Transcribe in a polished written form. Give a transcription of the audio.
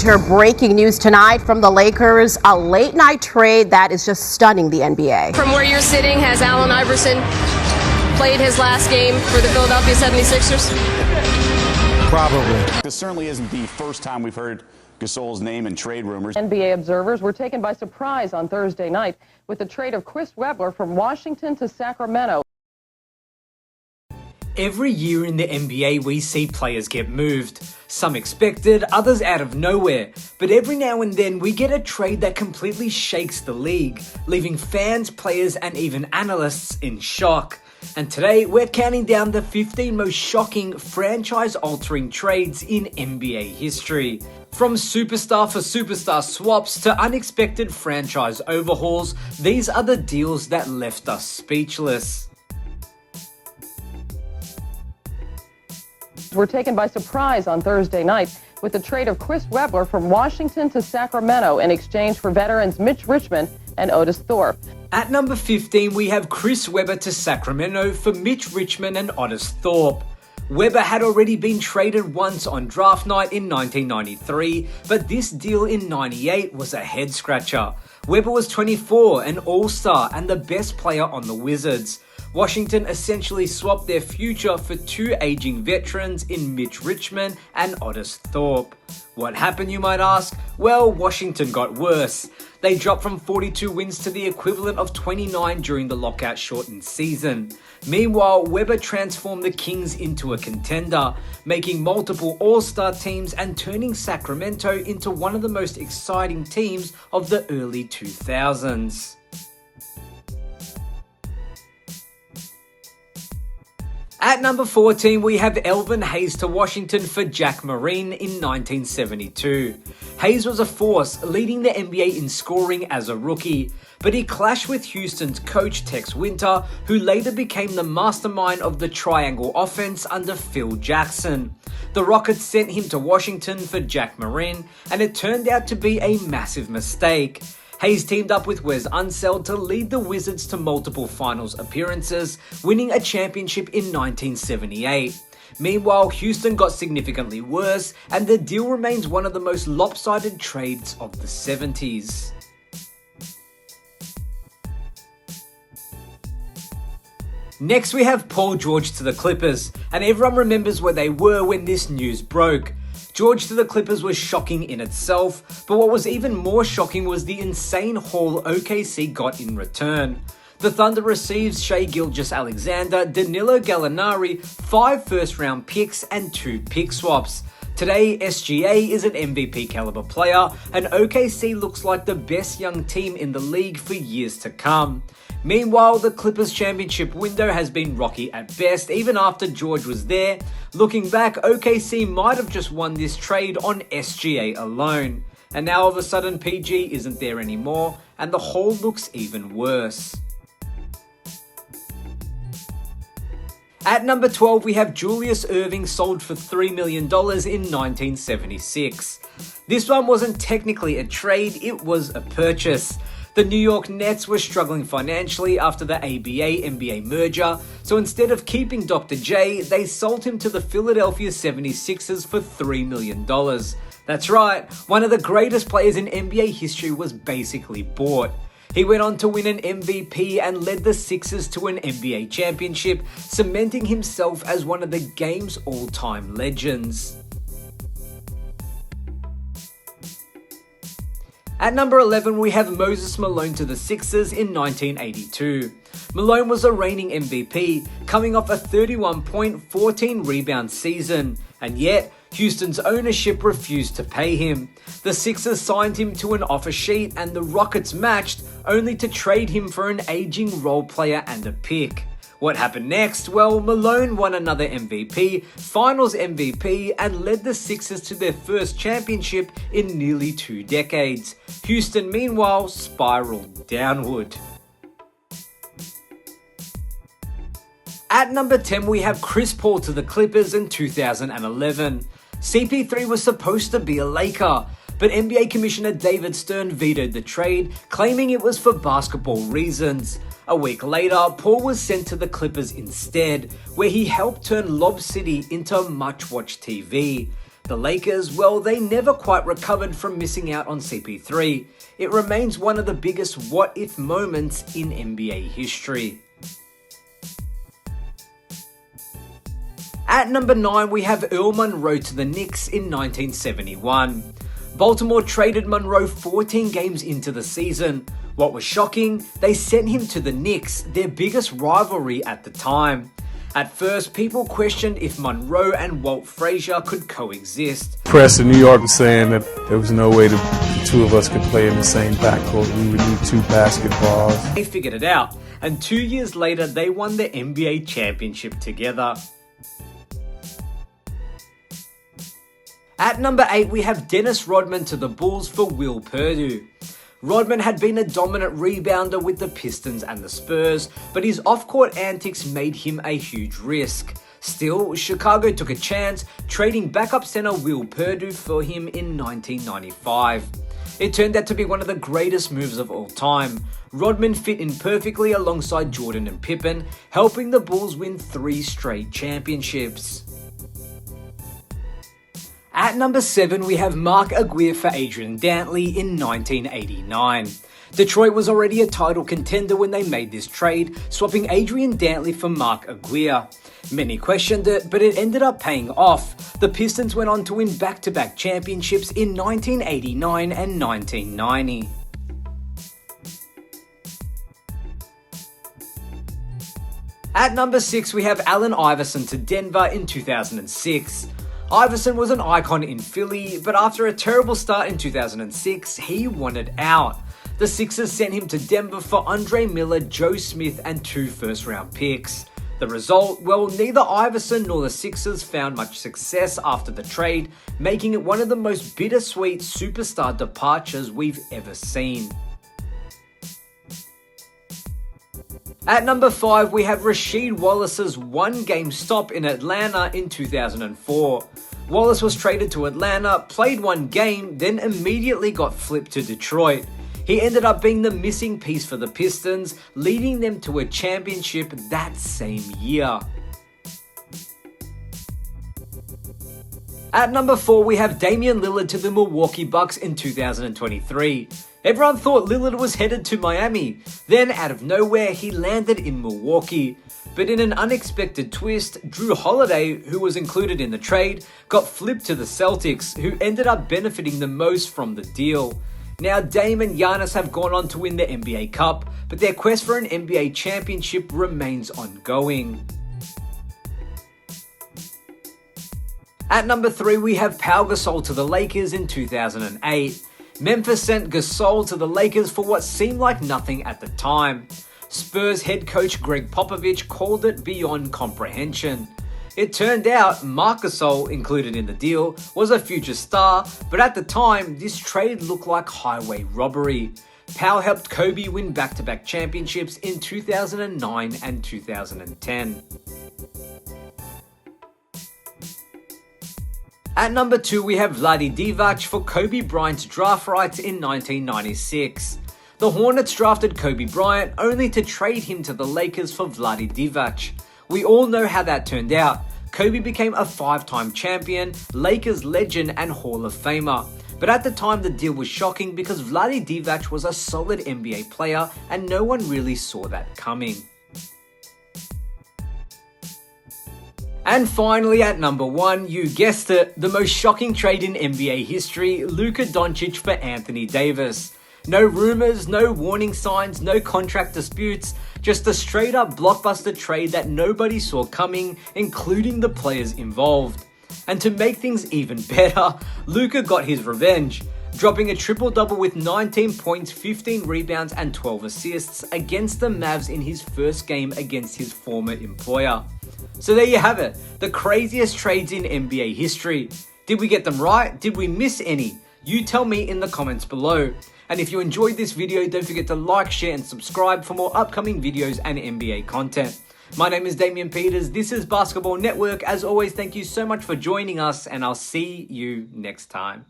Major breaking news tonight from the Lakers, a late night trade that is just stunning the NBA. From where you're sitting, has Allen Iverson played his last game for the Philadelphia 76ers? Probably. This certainly isn't the first time we've heard Gasol's name in trade rumors. NBA observers were taken by surprise on Thursday night with the trade of Chris Webber from Washington to Sacramento. Every year in the NBA, we see players get moved. Some expected, others out of nowhere. But every now and then, we get a trade that completely shakes the league, leaving fans, players, and even analysts in shock. And today, we're counting down the 15 most shocking, franchise-altering trades in NBA history. From superstar for superstar swaps to unexpected franchise overhauls, these are the deals that left us speechless. Were taken by surprise on Thursday night with the trade of Chris Webber from Washington to Sacramento in exchange for veterans Mitch Richmond and Otis Thorpe. At number 15, we have Chris Webber to Sacramento for Mitch Richmond and Otis Thorpe. Webber had already been traded once on draft night in 1993, but this deal in 98 was a head-scratcher. Webber was 24, an all-star, and the best player on the Wizards. Washington essentially swapped their future for two aging veterans in Mitch Richmond and Otis Thorpe. What happened, you might ask? Well, Washington got worse. They dropped from 42 wins to the equivalent of 29 during the lockout-shortened season. Meanwhile, Webber transformed the Kings into a contender, making multiple all-star teams and turning Sacramento into one of the most exciting teams of the early 2000s. At number 14, we have Elvin Hayes to Washington for Jack Marine in 1972. Hayes was a force, leading the NBA in scoring as a rookie, but he clashed with Houston's coach Tex Winter, who later became the mastermind of the triangle offense under Phil Jackson. The Rockets sent him to Washington for Jack Marine, and it turned out to be a massive mistake. Hayes teamed up with Wes Unseld to lead the Wizards to multiple finals appearances, winning a championship in 1978. Meanwhile, Houston got significantly worse, and the deal remains one of the most lopsided trades of the 70s. Next, we have Paul George to the Clippers, and everyone remembers where they were when this news broke. George to the Clippers was shocking in itself, but what was even more shocking was the insane haul OKC got in return. The Thunder receives Shai Gilgeous-Alexander, Danilo Gallinari, 5 first-round picks, and 2 pick swaps. Today, SGA is an MVP caliber player, and OKC looks like the best young team in the league for years to come. Meanwhile, the Clippers championship window has been rocky at best, even after George was there. Looking back, OKC might have just won this trade on SGA alone. And now all of a sudden PG isn't there anymore, and the haul looks even worse. At number 12, we have Julius Erving sold for $3 million in 1976. This one wasn't technically a trade, it was a purchase. The New York Nets were struggling financially after the ABA-NBA merger, so instead of keeping Dr. J, they sold him to the Philadelphia 76ers for $3 million. That's right, one of the greatest players in NBA history was basically bought. He went on to win an MVP and led the Sixers to an NBA championship, cementing himself as one of the game's all-time legends. At number 11, we have Moses Malone to the Sixers in 1982. Malone was a reigning MVP, coming off a 31-point, 14-rebound season, and yet Houston's ownership refused to pay him. The Sixers signed him to an offer sheet, and the Rockets matched, only to trade him for an aging role player and a pick. What happened next? Well, Malone won another MVP, Finals MVP, and led the Sixers to their first championship in nearly 2 decades. Houston, meanwhile, spiraled downward. At number 10, we have Chris Paul to the Clippers in 2011. CP3 was supposed to be a Laker, but NBA Commissioner David Stern vetoed the trade, claiming it was for basketball reasons. A week later, Paul was sent to the Clippers instead, where he helped turn Lob City into much-watched TV. The Lakers, well, they never quite recovered from missing out on CP3. It remains one of the biggest what-if moments in NBA history. At number 9, we have Earl Monroe to the Knicks in 1971. Baltimore traded Monroe 14 games into the season. What was shocking, they sent him to the Knicks, their biggest rivalry at the time. At first, people questioned if Monroe and Walt Frazier could coexist. Press in New York was saying that there was no way the two of us could play in the same backcourt. We would need two basketballs. They figured it out, and 2 years later, they won the NBA championship together. At number 8, we have Dennis Rodman to the Bulls for Will Perdue. Rodman had been a dominant rebounder with the Pistons and the Spurs, but his off-court antics made him a huge risk. Still, Chicago took a chance, trading backup center Will Perdue for him in 1995. It turned out to be one of the greatest moves of all time. Rodman fit in perfectly alongside Jordan and Pippen, helping the Bulls win 3 straight championships. At number 7, we have Mark Aguirre for Adrian Dantley in 1989. Detroit was already a title contender when they made this trade, swapping Adrian Dantley for Mark Aguirre. Many questioned it, but it ended up paying off. The Pistons went on to win back-to-back championships in 1989 and 1990. At number 6, we have Allen Iverson to Denver in 2006. Iverson was an icon in Philly, but after a terrible start in 2006, he wanted out. The Sixers sent him to Denver for Andre Miller, Joe Smith, and 2 first-round picks. The result? Well, neither Iverson nor the Sixers found much success after the trade, making it one of the most bittersweet superstar departures we've ever seen. At number 5, we have Rasheed Wallace's one-game stop in Atlanta in 2004. Wallace was traded to Atlanta, played 1 game, then immediately got flipped to Detroit. He ended up being the missing piece for the Pistons, leading them to a championship that same year. At number 4, we have Damian Lillard to the Milwaukee Bucks in 2023. Everyone thought Lillard was headed to Miami. Then, out of nowhere, he landed in Milwaukee. But in an unexpected twist, Drew Holiday, who was included in the trade, got flipped to the Celtics, who ended up benefiting the most from the deal. Now, Dame and Giannis have gone on to win the NBA Cup, but their quest for an NBA championship remains ongoing. At number 3, we have Pau Gasol to the Lakers in 2008. Memphis sent Gasol to the Lakers for what seemed like nothing at the time. Spurs head coach Greg Popovich called it beyond comprehension. It turned out Marc Gasol, included in the deal, was a future star, but at the time, this trade looked like highway robbery. Pau helped Kobe win back-to-back championships in 2009 and 2010. At number 2, we have Vlade Divac for Kobe Bryant's draft rights in 1996. The Hornets drafted Kobe Bryant only to trade him to the Lakers for Vlade Divac. We all know how that turned out. Kobe became a 5-time champion, Lakers legend and Hall of Famer. But at the time the deal was shocking because Vlade Divac was a solid NBA player and no one really saw that coming. And finally, at number 1, you guessed it, the most shocking trade in NBA history, Luka Doncic for Anthony Davis. No rumors, no warning signs, no contract disputes, just a straight up blockbuster trade that nobody saw coming, including the players involved. And to make things even better, Luka got his revenge, dropping a triple-double with 19 points, 15 rebounds and 12 assists against the Mavs in his first game against his former employer. So there you have it, the craziest trades in NBA history. Did we get them right? Did we miss any? You tell me in the comments below. And if you enjoyed this video, don't forget to like, share and subscribe for more upcoming videos and NBA content. My name is Damian Peters, this is Basketball Network. As always, thank you so much for joining us and I'll see you next time.